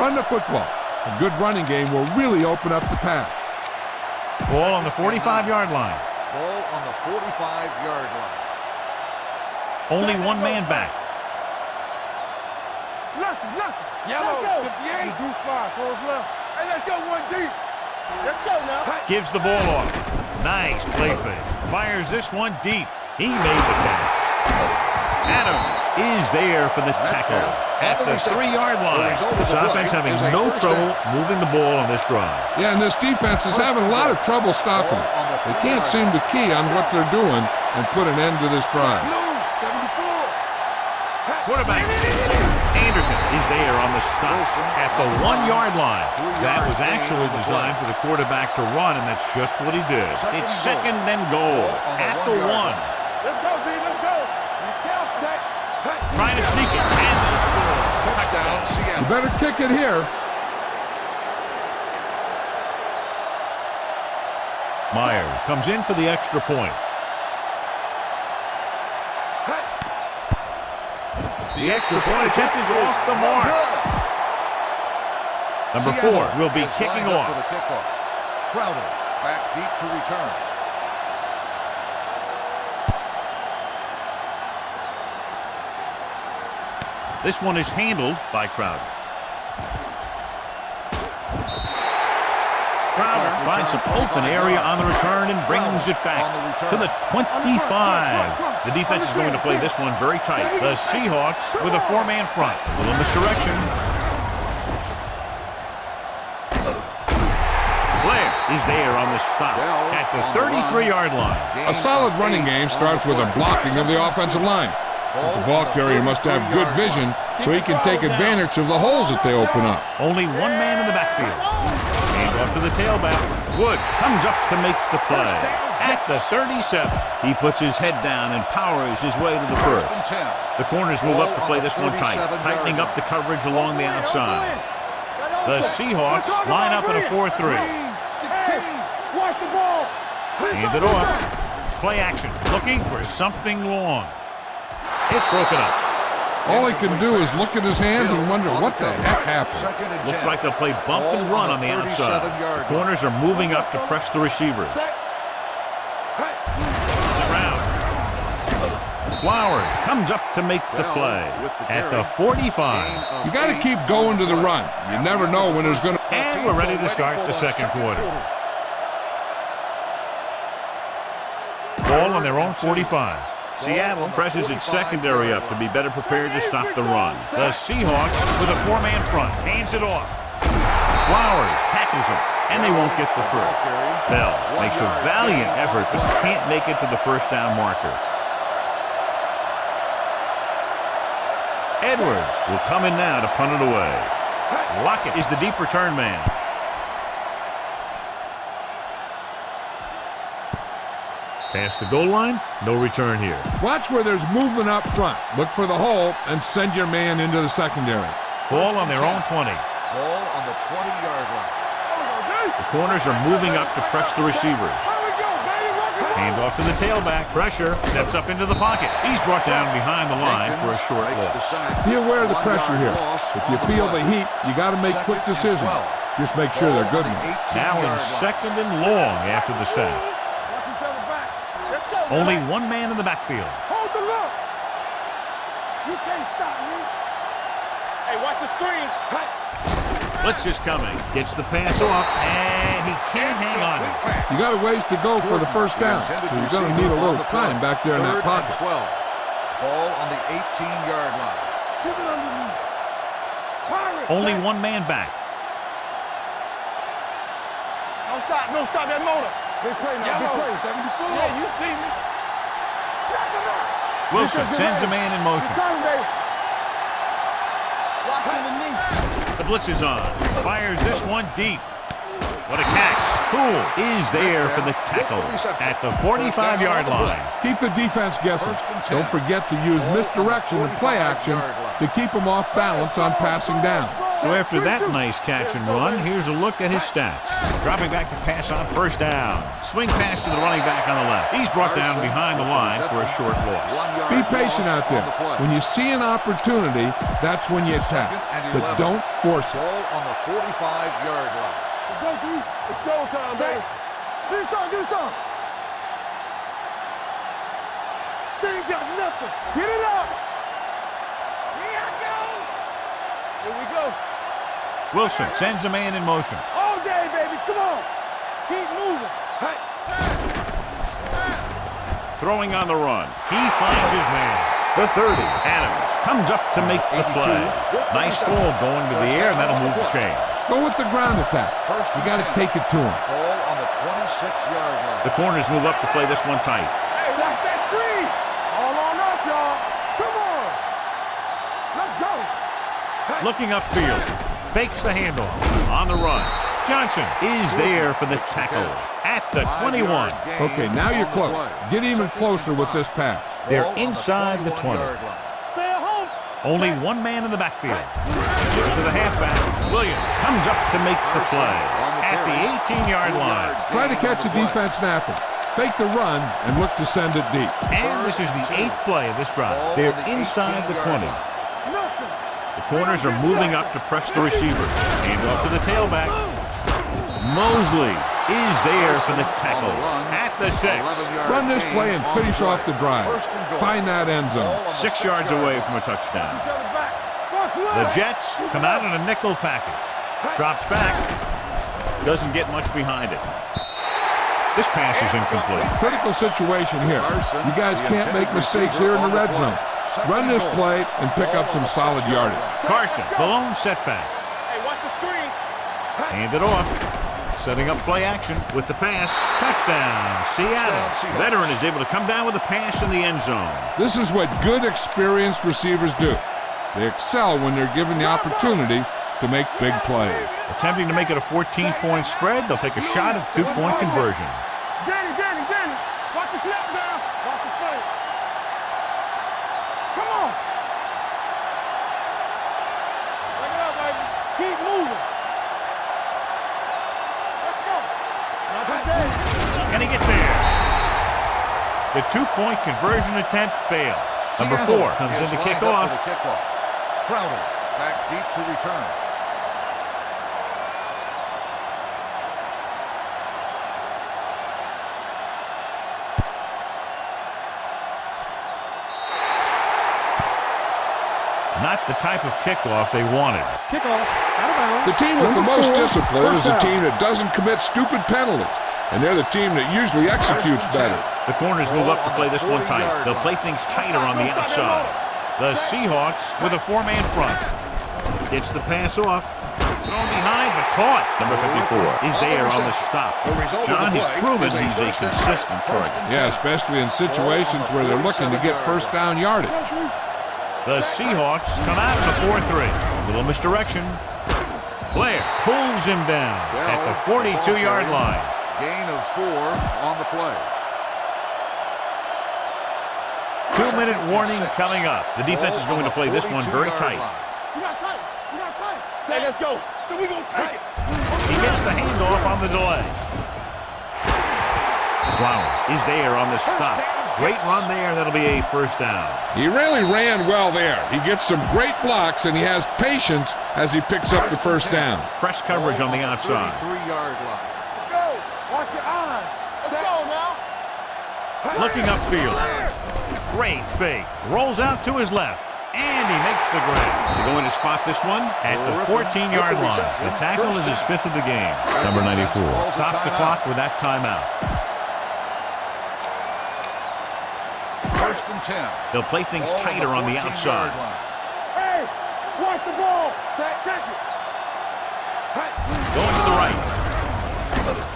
Run the football. A good running game will really open up the pass. Ball on the 45-yard line. Ball on the 45-yard line. Only one man back. Yellow, 58. Reduce fire, close left. Hey, let's go one deep. Let's go now. Gives the ball off. Nice play fake. Fires this one deep. He made the catch. Adams is there for the tackle at the 3-yard line. This offense having no trouble moving the ball on this drive. Yeah, and this defense is having a lot of trouble stopping it. They can't seem to key on what they're doing and put an end to this drive. Quarterback Anderson is there on the stop at the 1-yard line. That was actually designed for the quarterback to run, and that's just what he did. It's second and goal at the 1. Let's go, B. Let's go. Trying to sneak it, and they score. Touchdown, You Seattle. better kick it here. Myers comes in for the extra point. The extra point attempt is off the mark. Number 4 will be kicking off. Crowder back deep to return. This one is handled by Crowder. Crowder finds some open area on the return and brings it back to the 25. The defense is going to play this one very tight. The Seahawks with a 4-man front. A little misdirection. Blair is there on the stop at the 33-yard line. A solid running game starts with a blocking of the offensive line. The ball carrier must have good vision so he can take advantage of the holes that they open up. Only one man in the backfield. Hand off to the tailback. Woods comes up to make the play. At the 37, he puts his head down and powers his way to the first. The corners move up to play this one tight, tightening up the coverage along the outside. The Seahawks line up in a 4-3. Watch the ball. Hand it off. Play action. Looking for something long. It's broken up. All he can do is look at his hands and wonder what the heck happened. Looks like they'll play bump and run on the outside. The corners are moving up to press the receivers. Around. Flowers comes up to make the play at the 45. You got to keep going to the run. You never know when there's going to... And we're ready to start the second quarter. Ball on their own 45. Seattle presses its secondary up to be better prepared to stop the run. The Seahawks with a 4-man front. Hands it off. Flowers tackles him, and they won't get the first. Bell makes a valiant effort but can't make it to the first down marker. Edwards will come in now to punt it away. Lockett is the deep return man. Past the goal line, no return here. Watch where there's movement up front. Look for the hole and send your man into the secondary. Ball on their own 20. Ball on the 20-yard line. The corners are moving up to press the receivers. Hand off to the tailback. Pressure. Steps up into the pocket. He's brought down behind the line for a short loss. Be aware of the pressure here. If you feel the heat, you got to make quick decisions. Just make sure they're good ones. Now in second and long after the sack. Only one man in the backfield. Hold the look. You can't stop me. Hey, watch the screen. Blitz is coming. Gets the pass off, and he can't hang on it. You got a ways to go for the first down, so you're going to need a little time back there in that pocket. 12. Ball on the 18-yard line. Keep it underneath. Only one man back. No stop that motor. Big play now, big play. 74. Yeah, you see me. Wilson sends a man in motion. Watch underneath. The blitz is on. Fires this one deep. What a catch. Poole is there for the tackle at the 45-yard line. Keep the defense guessing. Don't forget to use misdirection and play action to keep them off balance on passing down. So after that nice catch and run, here's a look at his stats. Dropping back to pass on first down. Swing pass to the running back on the left. He's brought down behind the line for a short loss. Be patient out there. When you see an opportunity, that's when you attack. But don't force it. Ball on the 45-yard line. Let's go, D. It's showtime, baby. Do something, do something. They ain't got nothing. Get it up. Here I go. Here we go. Wilson sends a man in motion. All day, baby. Come on. Keep moving. Hey. Throwing on the run. He finds his man. The 30. Adams comes up to make the play. Nice ball going to the air, and that'll move the chain. Go with the ground attack. You got to take it to him. Ball on the 26-yard line. The corners move up to play this one tight. Hey, watch that screen. All on us, y'all. Come on. Let's go. Looking upfield. Fakes the handoff. On the run. Johnson is there for the tackle at the 21. Okay, now you're close. Get even closer with this pass. They're inside the 20. Stay at home. Only one man in the backfield. Give it to the halfback. Williams comes up to make the play at the 18-yard line. Try to catch the defense napping. Fake the run and look to send it deep. And this is the 8th play of this drive. They're inside the 20. The corners are moving up to press the receiver. Hand off to the tailback. Mosley is there for the tackle at the 6. Run this play and finish off the drive. Find that end zone. 6 yards away from a touchdown. The Jets come out in a nickel package. Drops back. Doesn't get much behind it. This pass is incomplete. Critical situation here. You guys can't make mistakes here in the red zone. Run this play and pick up some solid yardage. Carson, the lone setback. Hey, watch the screen. Hand it off. Setting up play action with the pass. Touchdown, Seattle. Veteran is able to come down with a pass in the end zone. This is what good, experienced receivers do. They excel when they're given the opportunity to make big plays. Attempting to make it a 14-point spread, they'll take a shot at 2-point conversion. Danny. Watch the snap down. Watch the play. Come on. Bring it up, baby. Keep moving. Let's go. Not today. Can he get there? The 2-point conversion attempt fails. Number 4 comes in to kick off. Crowder back deep to return. Not the type of kickoff they wanted. Kickoff. Out of bounds. The team with the most discipline is the team that doesn't commit stupid penalties. And they're the team that usually executes better. The corners move up to play this one tight. They'll play things tighter on the outside. The Seahawks with a 4-man front. Gets the pass off. Thrown behind, but caught. Number 54 is there on the stop. John has proven he's a consistent target. Yeah, especially in situations where they're looking to get first down yardage. The Seahawks come out in the 4-3. Little misdirection. Blair pulls him down at the 42-yard line. Gain of 4 on the play. 2-minute warning coming up. The defense is going to play this one very tight. You got tight. Hey, let's go. So we gonna take it. He gets the handoff on the delay. Flowers is there on the stop. Great run there. That'll be a first down. He really ran well there. He gets some great blocks, and he has patience as he picks up the first down. Press coverage on the outside. 33-yard line. Let's go. Watch your eyes. Let's go now. Looking upfield. Great fake. Rolls out to his left. And he makes the grab. They're going to spot this one at the 14-yard line. The tackle is his 5th of the game. Number 94 stops the clock with that timeout. 1st and 10. They'll play things tighter on the outside. Hey, watch the ball. Check it. Going to the right.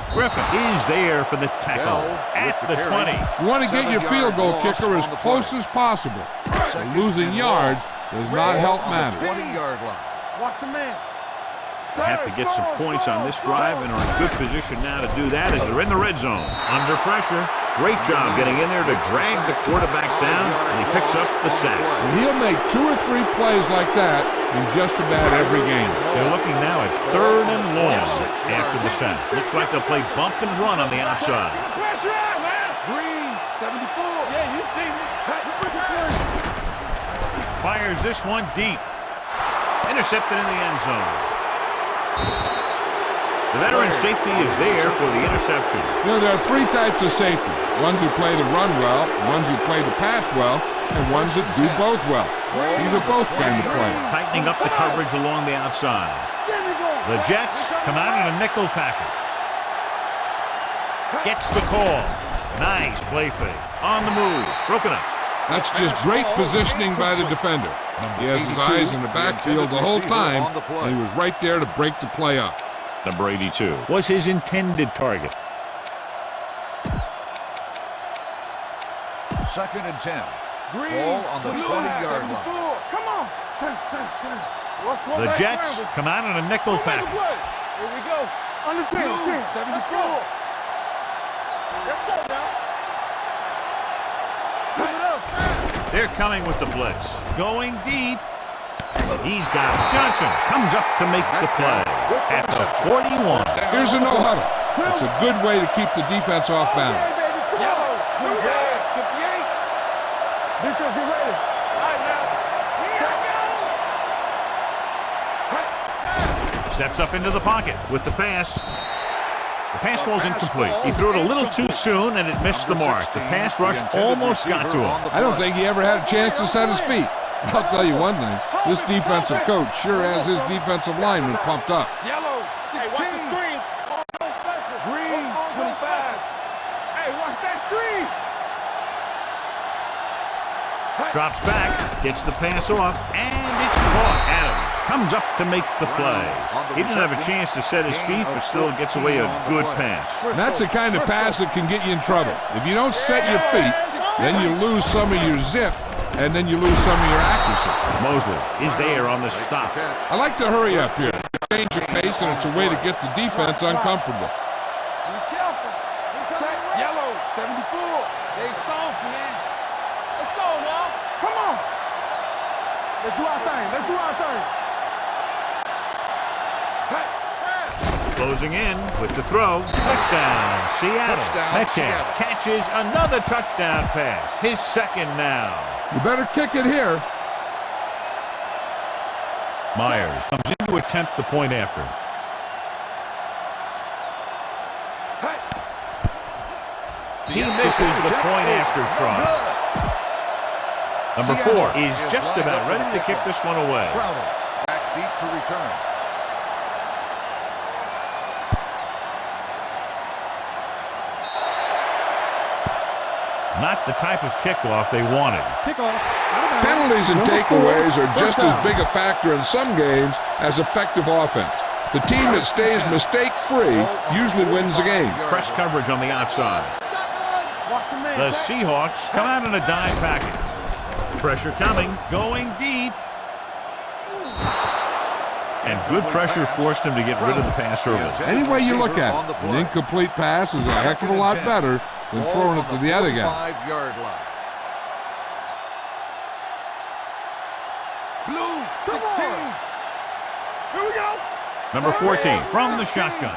Griffin is there for the tackle at the 20. You want to get your field goal kicker as close as possible. So losing yards does not help matter. 20-yard line. Watch the man. They have to get some points on this drive and are in good position now to do that as they're in the red zone. Under pressure. Great job getting in there to drag the quarterback down, and he picks up the sack. And he'll make 2 or 3 plays like that in just about every game. They're looking now at 3rd and long after the sack. Looks like they'll play bump and run on the outside. Pressure out, man. Green, 74. Yeah, you see me. Fires this one deep. Intercepted in the end zone. The veteran safety is there for the interception. You know, there are 3 types of safety. Ones who play the run well, ones who play the pass well, and ones that do both well. These are both kind of players. Tightening up the coverage along the outside. The Jets come out in a nickel package. Gets the call. Nice play fake. On the move. Broken up. That's just great positioning by the defender. He has his eyes in the backfield the whole time, and he was right there to break the play up. Number 82 was his intended target. 2nd and 10. Ball on the 20-yard line. Come on. Turn. The Jets come out in a nickel package. Here we go. On the 10. 74. Let's go now. Keep it up. They're coming with the blitz. Going deep. He's got it. Johnson comes up to make the play at the 41. Here's a no-huddle. It's a good way to keep the defense off balance. Yellow. 58. Defense, get ready. All right, now. Steps up into the pocket with the pass. The pass falls incomplete. He threw it a little too soon, and it missed the mark. The pass rush almost got to him. I don't think he ever had a chance to set his feet. I'll tell you one thing. This defensive coach sure has his defensive lineman pumped up. Yellow, 16. Hey, watch the screen. Green, 25. Hey, watch that screen. Drops back, gets the pass off, and it's caught. Adams comes up to make the play. He didn't have a chance to set his feet, but still gets away a good pass. That's the kind of pass that can get you in trouble. If you don't set your feet, then you lose some of your zip, and then you lose some of your accuracy. Mosley is there on the stop. I like to hurry up here. Change your pace, and it's a way to get the defense uncomfortable. Be careful. Set, yellow, 74. They soft, man. Let's go now. Come on. Let's do our thing. Closing in with the throw. Touchdown, Seattle. Touchdown, Metcalf Seattle. catches another touchdown pass. His 2nd now. You better kick it here. Myers comes in to attempt the point after. He misses the point after try. Number 4 is just about ready to kick this one away. Crowder, back deep to return. Not the type of kickoff they wanted. Penalties and takeaways are just as big a factor in some games as effective offense. The team that stays mistake-free usually wins the game. Press coverage on the outside. The Seahawks come out in a dime package. Pressure coming, going deep. And good pressure forced him to get rid of the pass early. Any way you look at it, an incomplete pass is a heck of a lot better than throwing it to the other guy. 5-yard line. Blue, 16. Here we go. Number 14 from the shotgun.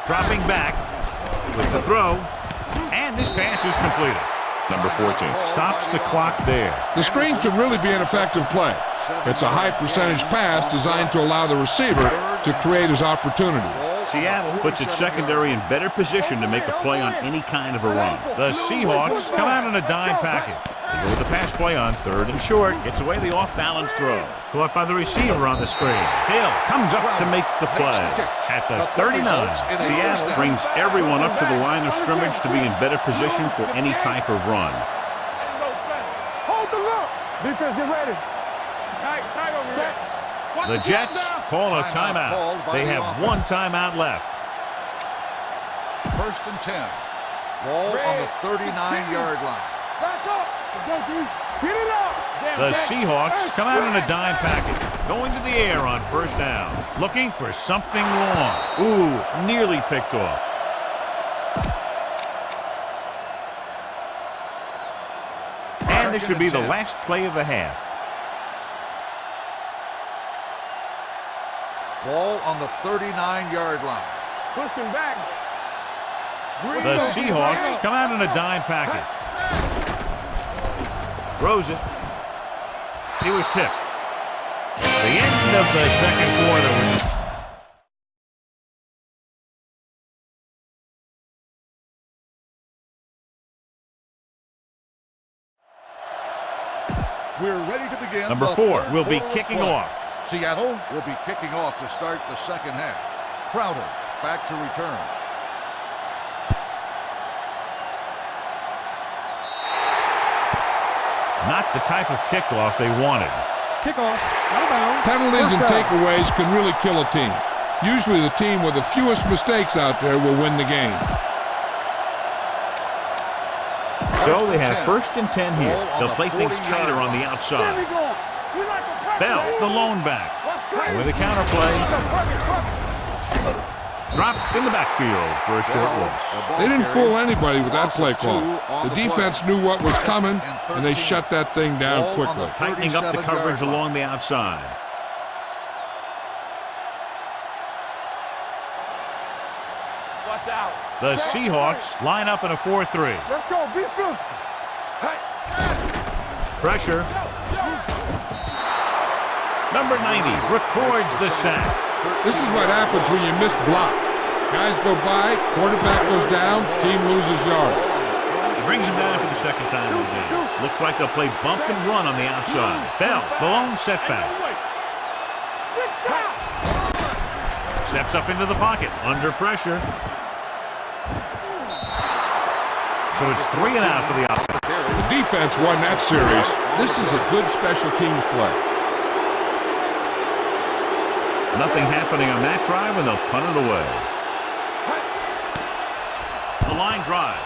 Dropping back with the throw. And this pass is completed. Number 14 stops the clock there. The screen can really be an effective play. It's a high-percentage pass designed to allow the receiver to create his opportunity. Seattle puts its secondary in better position to make a play on any kind of a run. The Seahawks come out in a dime package. They go with the pass play on 3rd and short. Gets away the off-balance throw. Caught by the receiver on the screen. Hill comes up to make the play. At the 39, Seattle brings everyone up to the line of scrimmage to be in better position for any type of run. Hold the look. Defense, get ready. Tight over here. The Jets call a timeout. They have one timeout left. 1st and 10. Ball on the 39-yard line. Back up. Get it up. The Seahawks come out in a dime package. Going to the air on 1st down. Looking for something long. Ooh, nearly picked off. And this should be the last play of the half. Ball on the 39-yard line. Pushing back. The Seahawks come out in a dime package. Throws it. He was tipped. The end of the second quarter. We're ready to begin. Number 4 will be kicking off. Seattle will be kicking off to start the second half. Crowder back to return. Not the type of kickoff they wanted. Kickoff. Out of bounds. Penalties and First down. takeaways can really kill a team. Usually the team with the fewest mistakes out there will win the game. So they have 1st and 10 here. They'll play things tighter on the outside. Bell, the lone back. And with a counterplay, dropped in the backfield for a short loss. They didn't fool anybody with that play call. The defense knew what was coming, and they shut that thing down quickly. Tightening up the coverage along the outside. Watch out. The Seahawks line up in a 4-3. Let's go. Be physical. Pressure. Number 90 records the sack. This is what happens when you miss block. Guys go by, quarterback goes down, team loses yards. He brings him down for the second time of the game. Looks like they'll play bump and run on the outside. Bell, the lone setback. Steps up into the pocket, under pressure. So it's 3 and out for the offense. The defense won that series. This is a good special teams play. Nothing happening on that drive, and they'll punt it away. The line drive.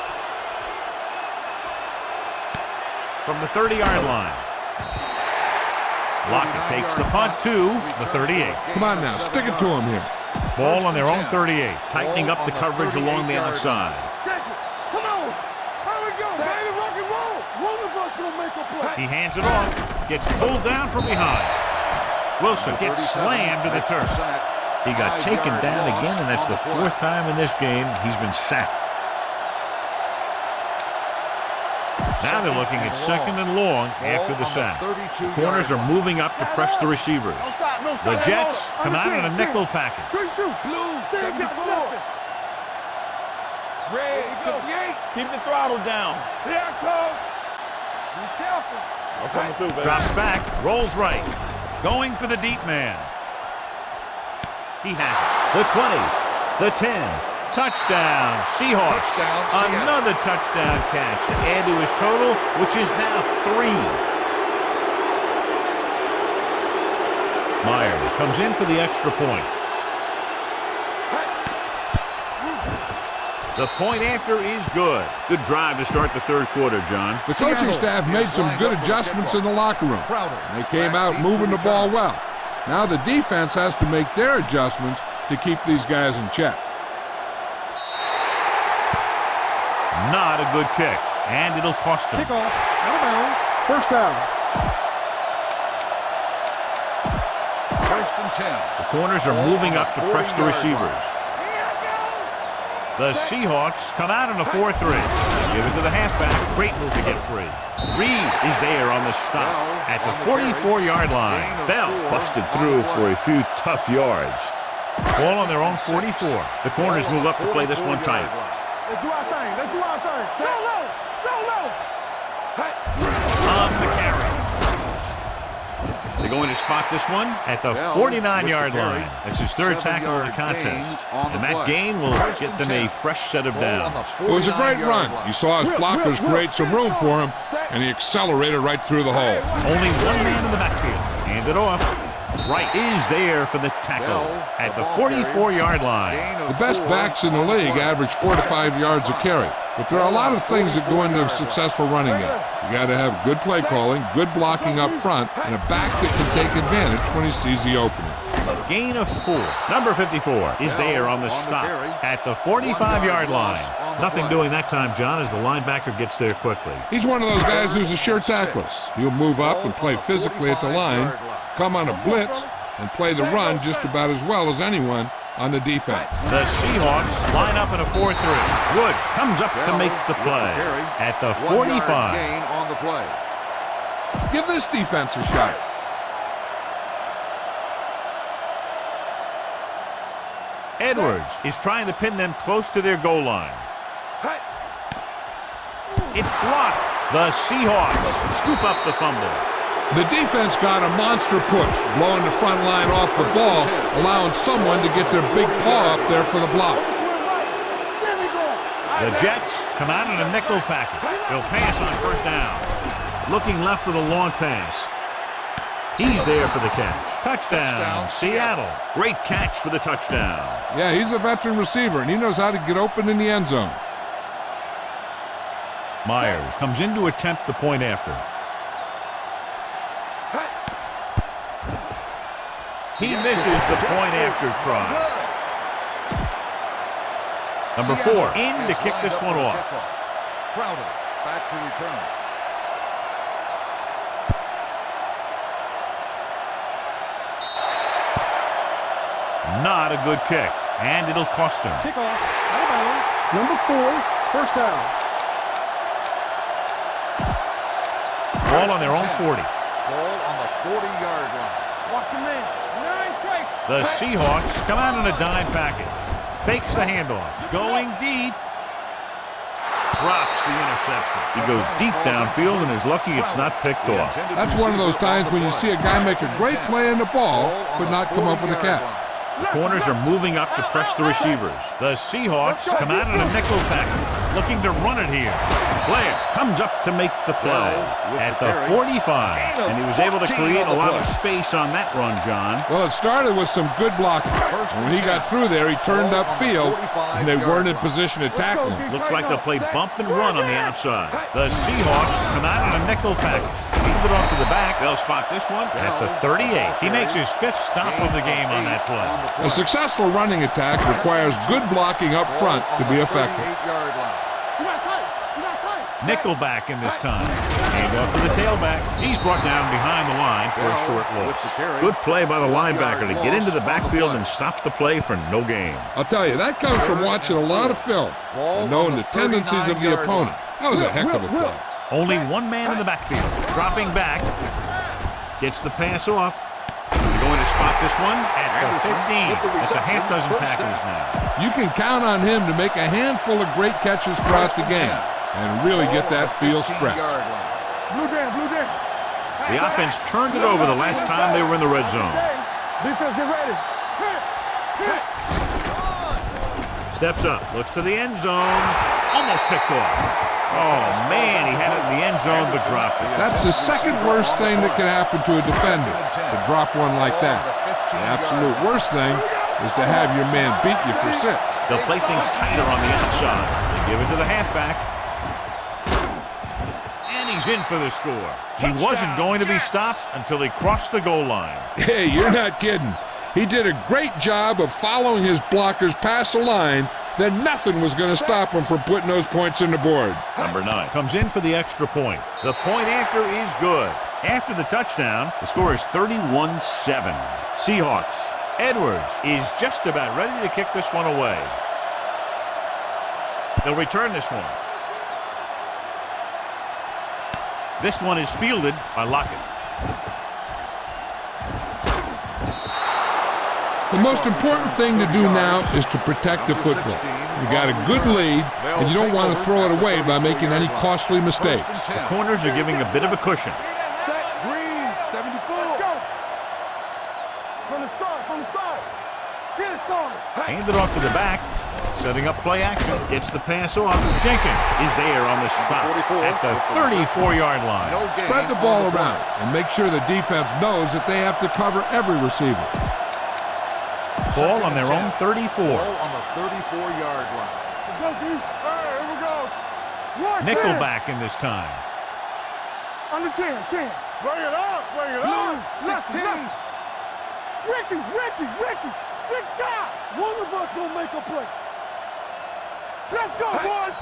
From the 30-yard line. Lockett takes the punt to the 38. Come on now, stick it to him here. Ball on their own 38, tightening up the coverage along the outside. Check it. Come on. Here we go, baby. Rock and roll. One of us will make a play. He hands it off, gets pulled down from behind. Wilson gets slammed to the turf. He got taken down again, and that's the 4th time in this game he's been sacked. Now they're looking at 2nd and long after the sack. The corners are moving up to press the receivers. The Jets come out in a nickel package. Blue, 74. Red, 58. Keep the throttle down. Here I come. Be careful. I'm coming through, baby. Drops back, rolls right. Going for the deep man. He has it. The 20, the 10. Touchdown, Seahawks. Touchdown, Another touchdown catch to add to his total, which is now 3. Myers comes in for the extra point. The point after is good. Good drive to start the 3rd quarter, John. The coaching staff made some good adjustments in the locker room. They came out moving the ball well. Now the defense has to make their adjustments to keep these guys in check. Not a good kick, and it'll cost him. Kickoff. Out of bounds. First down. 1st and 10. The corners are moving up to press the receivers. The Seahawks come out in a 4-3. Give it to the halfback. Great move to get free. Reed is there on the stop at the 44-yard line. Bell busted through for a few tough yards. Ball on their own 44. The corners move up to play this one tight. Let's do our thing. Let's do our thing. Solo. Solo. On the carry. They're going to spot this one at the 49-yard line. That's his 3rd tackle of the contest. And that gain will get them a fresh set of downs. It was a great run. You saw his blockers create some room for him, and he accelerated right through the hole. Only one man in the backfield. Hand it off. Wright is there for the tackle at the 44-yard line. The best backs in the league average 4 to 5 yards a carry. But there are a lot of things that go into a successful running game. You got to have good play calling, good blocking up front, and a back that can take advantage when he sees the opening. Gain of 4. Number 54 is there on the stop at the 45-yard line. Nothing doing that time, John, as the linebacker gets there quickly. He's one of those guys who's a sure tackler. He'll move up and play physically at the line, come on a blitz, and play the run just about as well as anyone on the defense. The Seahawks line up in a 4-3. Woods comes up to make the play at the 45. Gain on the play. Give this defense a shot. Edwards is trying to pin them close to their goal line. It's blocked. The Seahawks scoop up the fumble. The defense got a monster push, blowing the front line off the ball, allowing someone to get their big paw up there for the block. The Jets come out in a nickel package. They'll pass on first down. Looking left for the long pass. He's there for the catch. Touchdown, Seattle. Great catch for the touchdown. Yeah, he's a veteran receiver, and he knows how to get open in the end zone. Myers comes in to attempt the point after. He misses the point after try. Number 4 in to kick this one off. Crowder back to return. Not a good kick, and it'll cost him. Kickoff, out of bounds. Number 4, first down. Ball on their own 40. Ball on the 40-yard line. Watch him in. 9 straight. The Seahawks come out in a dime package. Fakes the handoff. Going deep. Drops the interception. He goes deep downfield and is lucky it's not picked off. That's one of those times when you see a guy make a great play on the ball, but not come up with a catch. The corners are moving up to press the receivers. The Seahawks come out in a nickel package, looking to run it here. Blair comes up to make the play at the 45, and he was able to create a lot of space on that run, John. Well, it started with some good blocking. And when he got through there, he turned upfield, and they weren't in position to tackle him. Looks like they'll play bump and run on the outside. The Seahawks come out in a nickel package. Hand it off to the back. They'll spot this one at the 38. He makes his 5th stop of the game on that play. A successful running attack requires good blocking up front to be effective. Nickelback in this time. Hand off to the tailback. He's brought down behind the line for a short loss. Good play by the linebacker to get into the backfield and stop the play for no gain. I'll tell you, that comes from watching a lot of film and knowing the tendencies of the opponent. That was a heck of a play. Only one man in the backfield. Dropping back. Gets the pass off. They're going to spot this one at the 15. That's a half dozen tackles now. You can count on him to make a handful of great catches throughout the game and really get that field stretched. Blue down, blue down. The offense turned it over the last time they were in the red zone. Defense, get ready. Steps up, looks to the end zone. Almost picked off. Oh, man, he had it in the end zone but dropped it. That's the second worst thing that can happen to a defender, to drop one like that. The absolute worst thing is to have your man beat you for 6. They'll play things tighter on the outside. They give it to the halfback. And he's in for the score. He wasn't going to be stopped until he crossed the goal line. Hey, you're not kidding. He did a great job of following his blockers past the line. Then nothing was going to stop him from putting those points in the board. Number 9 comes in for the extra point. The point after is good. After the touchdown, the score is 31-7. Seahawks. Edwards is just about ready to kick this one away. They'll return this one. This one is fielded by Lockett. The most important thing to do now is to protect the football. You got a good lead, and you don't want to throw it away by making any costly mistakes. The corners are giving a bit of a cushion. Set, green, 74. Go. From the start. Get it started. Hand it off to the back. Setting up play action. Gets the pass off. Jenkins is there on the stop at the 34-yard line. Spread the ball around and make sure the defense knows that they have to cover every receiver. Ball on their own 34. Ball on the 34-yard line. Go, D. Here we go. Nickelback in this time. Under 10. Bring it up. Blue, 16. Ricky. 6 guys. One of us gonna make a play. Let's go, boys.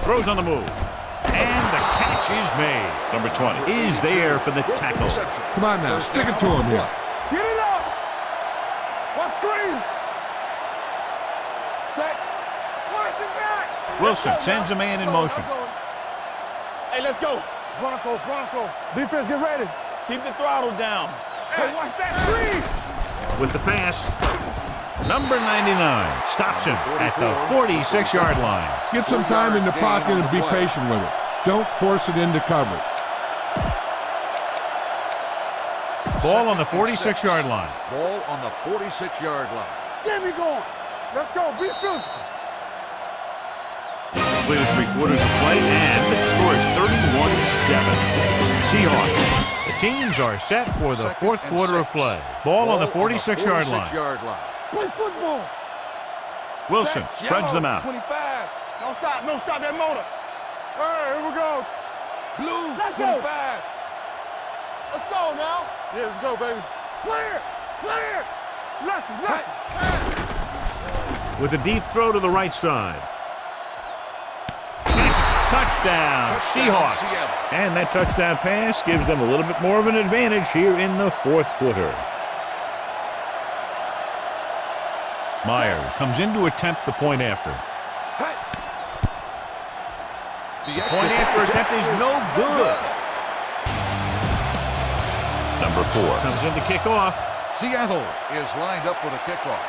Throws on the move. And the catch is made. Number 20 is there for the tackle. Come on now, stick it to him here. Get it Wilson sends a man in motion. Hey, let's go. Bronco. Defense, get ready. Keep the throttle down. Hey, watch that screen. With the pass, number 99 stops him at the 46-yard line. Get some time in the pocket and be patient with it. Don't force it into coverage. Ball on the 46-yard line. Ball on the 46-yard line. Get me going. Let's go. Be physical. Completed 3 quarters of play, and the score is 31-7. Seahawks. The teams are set for the fourth quarter of play. Ball on the 46-yard line. Play football. Wilson spreads them out. 25. No stop that motor. All right, here we go. Blue, let's 25. Go. Let's go now. Yeah, let's go, baby. Clear. Left. With a deep throw to the right side. Touchdown, Seahawks. And that touchdown pass gives them a little bit more of an advantage here in the fourth quarter. Myers comes in to attempt the point after. The point after attempt is no good. Number 4 comes in to kick off. Seattle is lined up for the kickoff.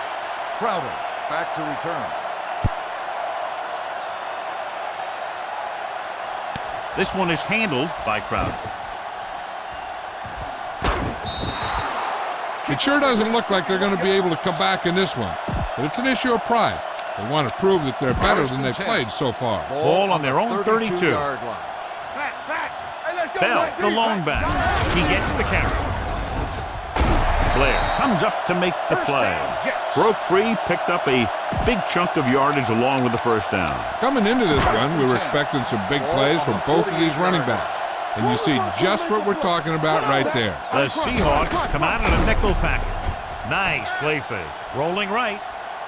Crowder back to return. This one is handled by Crowder. It sure doesn't look like they're going to be able to come back in this one, but it's an issue of pride. They want to prove that they're better than they've played so far. Ball on their own 32. Bell, the long back. He gets the carry. Blair comes up to make the play. Broke free, picked up a big chunk of yardage along with the first down. Coming into this one, we were expecting some big plays from both of these running backs. And you see just what we're talking about right there. The Seahawks come out in a nickel package. Nice play fake. Rolling right.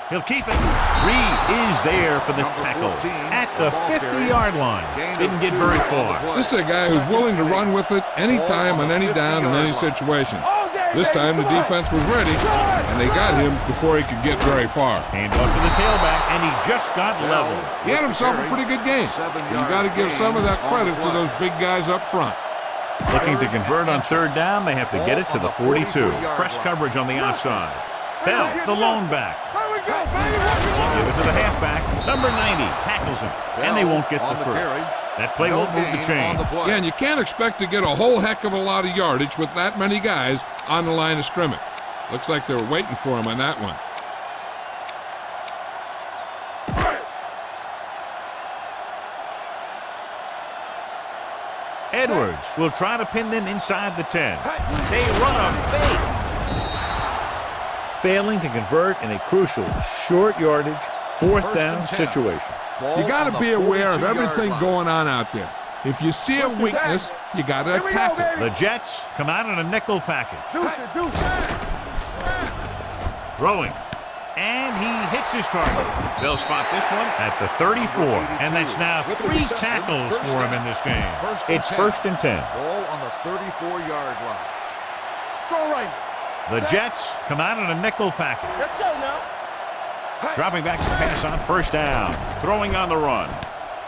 He'll keep it. Reed is there for the tackle at the 50-yard line. Didn't get very far. This is a guy who's willing to run with it anytime, on any down, in any situation. This time the defense was ready, and they got him before he could get very far. Hand off to the tailback, and he just got level. He had himself a pretty good game. You got to give some of that credit to those big guys up front. Looking to convert on third down, they have to get it to the 42. Press coverage on the outside. Bell, the lone back. Give it to the halfback. Number 90 tackles him, and they won't get the first. That play won't move the chains. Yeah, and you can't expect to get a whole heck of a lot of yardage with that many guys on the line of scrimmage. Looks like they were waiting for him on that one. Edwards will try to pin them inside the 10. They run a fake. Failing to convert in a crucial short yardage, fourth down situation. You got to be aware of everything going on out there. If you see a weakness, you got to attack it. The Jets come out in a nickel package. Throwing. And he hits his target. They'll spot this one at the 34. And that's now 3 tackles for him in this game. It's first and 10. Ball on the 34-yard line. Throw right. The Jets come out in a nickel package. Let's go now. Dropping back to pass on first down. Throwing on the run.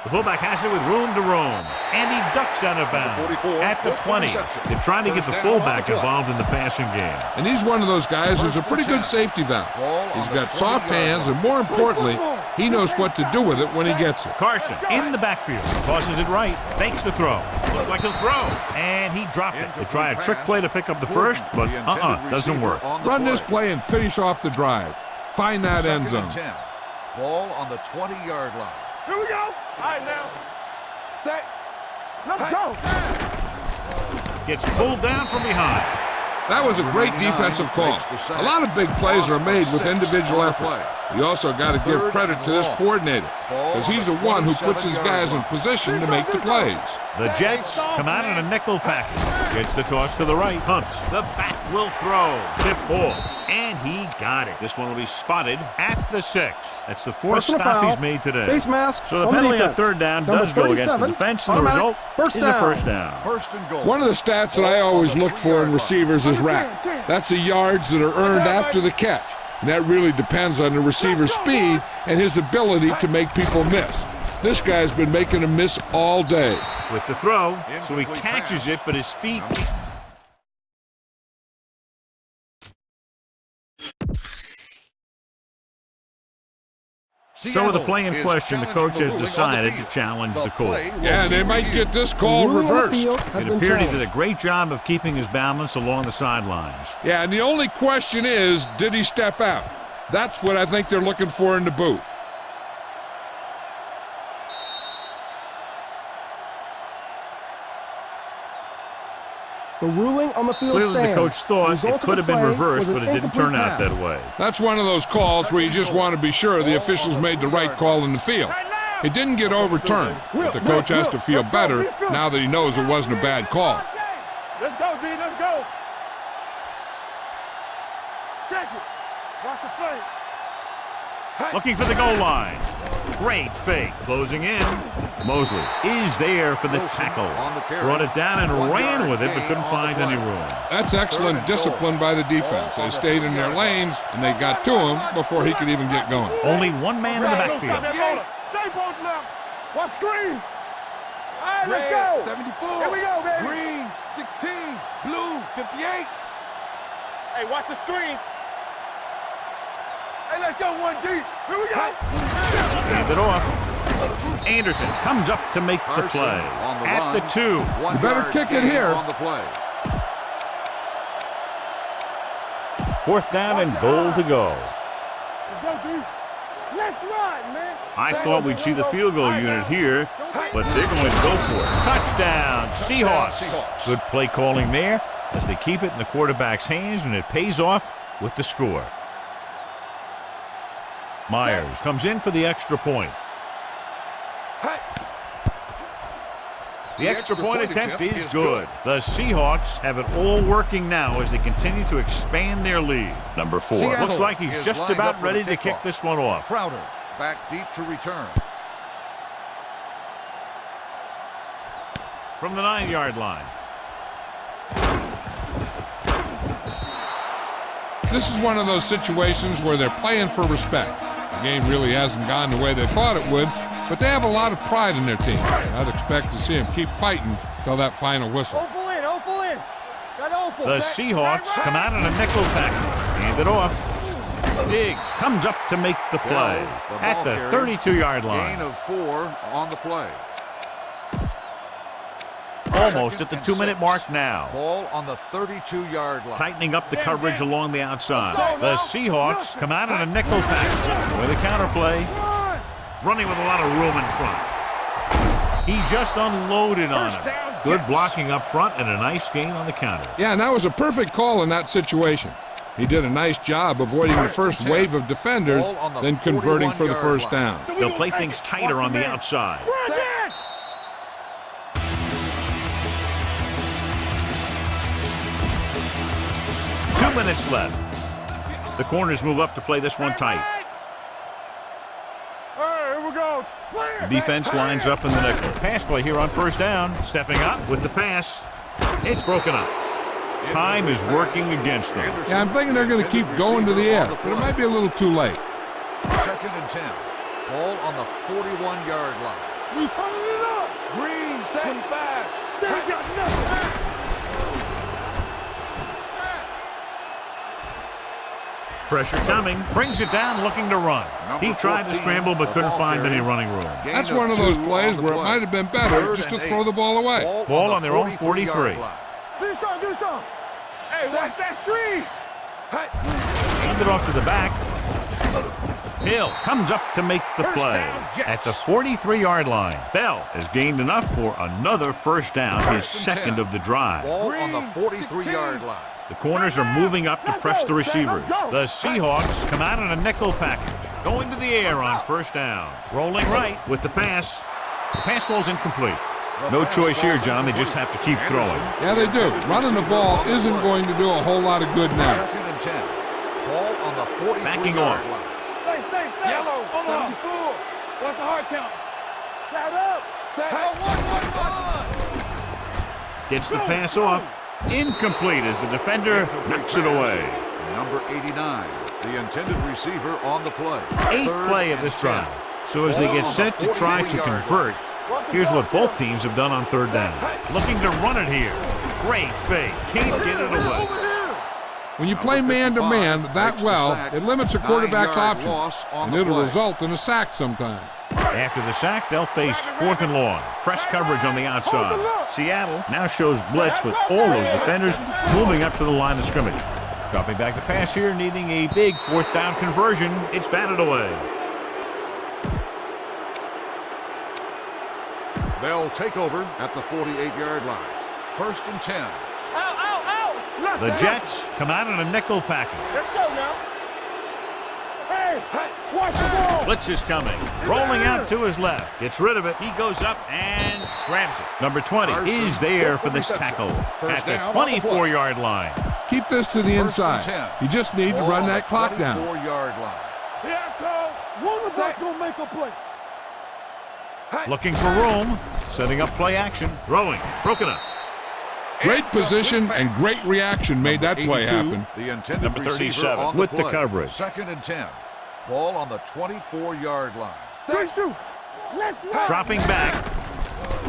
The fullback has it with room to roam. And he ducks out of bounds at the 20. They're trying to get the fullback involved in the passing game. And he's one of those guys who's a pretty good safety valve. He's got soft hands, and more importantly, he knows what to do with it when he gets it. Carson in the backfield. Tosses it right. Fakes the throw. Looks like he'll throw. And he dropped it. They try a trick play to pick up the first, but doesn't work. Run this play and finish off the drive. Find that end zone. Ball on the 20-yard line. Here we go. All right, now. Set. Let's go. Gets pulled down from behind. That was a great defensive call. A lot of big plays are made with individual effort. You also got to give credit to this coordinator, because he's the one who puts his guys in position to make the plays. The Jets come out in a nickel package. Gets the toss to the right. Pumps. The back will throw. Tip ball. And he got it. This one will be spotted at the 6. That's the 4th stop he's made today. Face mask. So the penalty on third down does go against the defense, and the result is a first down. First and goal. One of the stats that I always look for in receivers is RAC. That's the yards that are earned after the catch. And that really depends on the receiver's speed and his ability to make people miss. This guy's been making them miss all day. With the throw, so he catches it, but his feet... So with the play in question, the coach has decided to challenge the call. Yeah, they might get this call reversed. It appeared he did a great job of keeping his balance along the sidelines. Yeah, and the only question is, did he step out? That's what I think they're looking for in the booth. The ruling on the field Clearly stands. the coach thought it could have been reversed, but it didn't turn out that way. That's one of those calls where you just want to be sure the officials made the right call in the field. It didn't get overturned, but the coach has to feel better now that he knows it wasn't a bad call. Let's go, D. Let's go. Check it. Watch the play. Looking for the goal line. Great fake. Closing in. Mosley is there for the tackle. Brought it down and ran with it, but couldn't find any room. That's excellent discipline by the defense. They stayed in their lanes, and they got to him before he could even get going. Only one man in the backfield. Stay posted up. Watch screen. All right, let's go. 74. Here we go, baby. Green, 16. Blue, 58. Hey, watch the screen. Hey, let's go, 1D. Here we go. Hand it off. Anderson comes up to make the play. At the 2. You better kick it here. On the play. 4th down and goal to go. Let's go, D. Let's run, man. I thought we'd see the field goal unit here, but they're going to go for it. Touchdown, Seahawks. Good play calling there as they keep it in the quarterback's hands, and it pays off with the score. Myers comes in for the extra point. The extra point attempt is good. The Seahawks have it all working now as they continue to expand their lead. Number 4. Looks like he's just about ready to kick this one off. Crowder back deep to return. From the 9-yard line. This is one of those situations where they're playing for respect. The game really hasn't gone the way they thought it would, but they have a lot of pride in their team. I'd expect to see them keep fighting till that final whistle. Opal in, Opal in. Got Opal. The Seahawks come out in a nickel package. Hand it off. Diggs comes up to make the play at the 32-yard line. Gain of 4 on the play. Almost at the 2-minute mark now. Ball on the 32-yard line. Tightening up the coverage along the outside. The Seahawks come out in a nickel package with a counterplay. Running with a lot of room in front. He just unloaded on him. Good blocking up front and a nice gain on the counter. Yeah, and that was a perfect call in that situation. He did a nice job avoiding the first wave of defenders, then converting for the first down. They'll play things tighter on the outside. 2 minutes left. The corners move up to play this one tight. Here we go. The defense lines up in the nickel. Pass play here on 1st down. Stepping up with the pass. It's broken up. Time is working against them. Yeah, I'm thinking they're going to keep going to the air, but it might be a little too late. 2nd and 10. Ball on the 41-yard line. We turning it up. Green, 75. They got nothing. Pressure coming. Brings it down, looking to run. He tried to scramble, but couldn't find any running room. That's one of those plays where it might have been better just to throw the ball away. Ball on their own 43. Do something, do something. Hey, watch that screen. Hand it off to the back. Hill comes up to make the play at the 43-yard line. Bell has gained enough for another 1st down, his 2nd of the drive. Ball on the 43-yard line. The corners are moving up to press the receivers. The Seahawks come out in a nickel package. Going to the air on 1st down. Rolling right with the pass. The pass ball's incomplete. No choice here, John. They just have to keep throwing. Yeah, they do. Running the ball isn't going to do a whole lot of good now. 2nd and 10. Ball on the 43-yard Backing off. line. Stay. Yellow, 74. What's the hard count? Set up. Set. Gets the pass off. Incomplete as the defender knocks it away. Number 89. the intended receiver on the play. Eighth play of this drive. So as they get set to try to convert, here's what both teams have done on third down. Looking to run it here. Great fake. Can't get it away. When you play man-to-man that well, it limits a quarterback's options, and it'll result in a sack sometime. After the sack, they'll face 4th and long. Press coverage on the outside. Seattle now shows blitz with all those defenders moving up to the line of scrimmage. Dropping back the pass here, needing a big 4th down conversion. It's batted away. They'll take over at the 48-yard line. 1st and 10. The Jets come out in a nickel package. Let's go now. Hey, watch the ball. Blitz is coming. Rolling out to his left. Gets rid of it. He goes up and grabs it. Number 20 is there for this tackle at the 24-yard line. Keep this to the inside. You just need to run that clock down. 24-yard line. Here I come. One of us gonna make a play. Looking for room. Setting up play action. Throwing. Broken up. Great position and great reaction made that play happen. The intended Number 37 on with the play. coverage. 2nd and 10. Ball on the 24-yard line. Let's shoot. Let's run. Dropping back.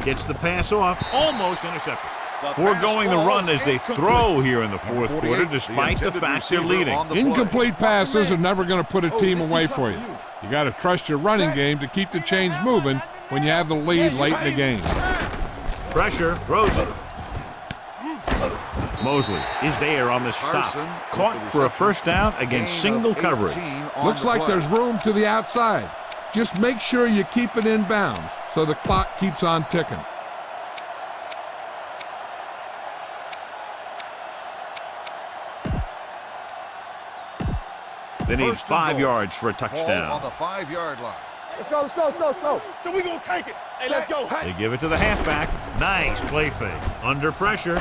Gets the pass off. Almost intercepted. Foregoing the run as they throw here in the fourth quarter, despite the fact they're leading. Incomplete passes are never going to put a team away for you. You got to trust your running game to keep the chains moving when you have the lead late in the game. Pressure. Throws it. Mosley is there on the stop. Caught for a first down against single coverage. Looks like there's room to the outside. Just make sure you keep it in bounds so the clock keeps on ticking. They need 5 yards for a Ball on touchdown. the 5-yard line. Let's go, let's go, let's go, let's go. So we gonna take it. Hey, let's go. They give it to the halfback. Nice play fake. Under pressure.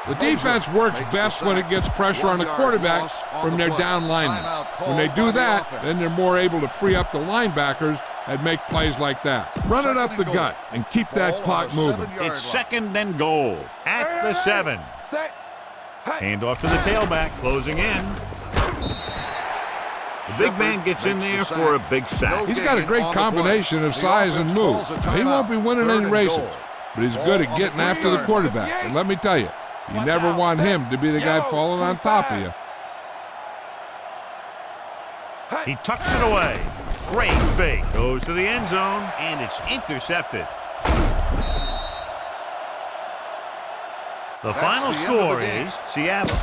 The defense works best when it gets pressure on the quarterback from their down linemen. When they do that, then they're more able to free up the linebackers and make plays like that. Run it up the gut and keep that clock moving. It's 2nd and goal at the 7. Hand off to the tailback, closing in. The big man gets in there for a big sack. He's got a great combination of size and move. He won't be winning any races, but he's good at getting after the quarterback. And let me tell you, you never want him to be the guy falling on top of you. He tucks it away. Great fake. Goes to the end zone, and it's intercepted. The final score is Seattle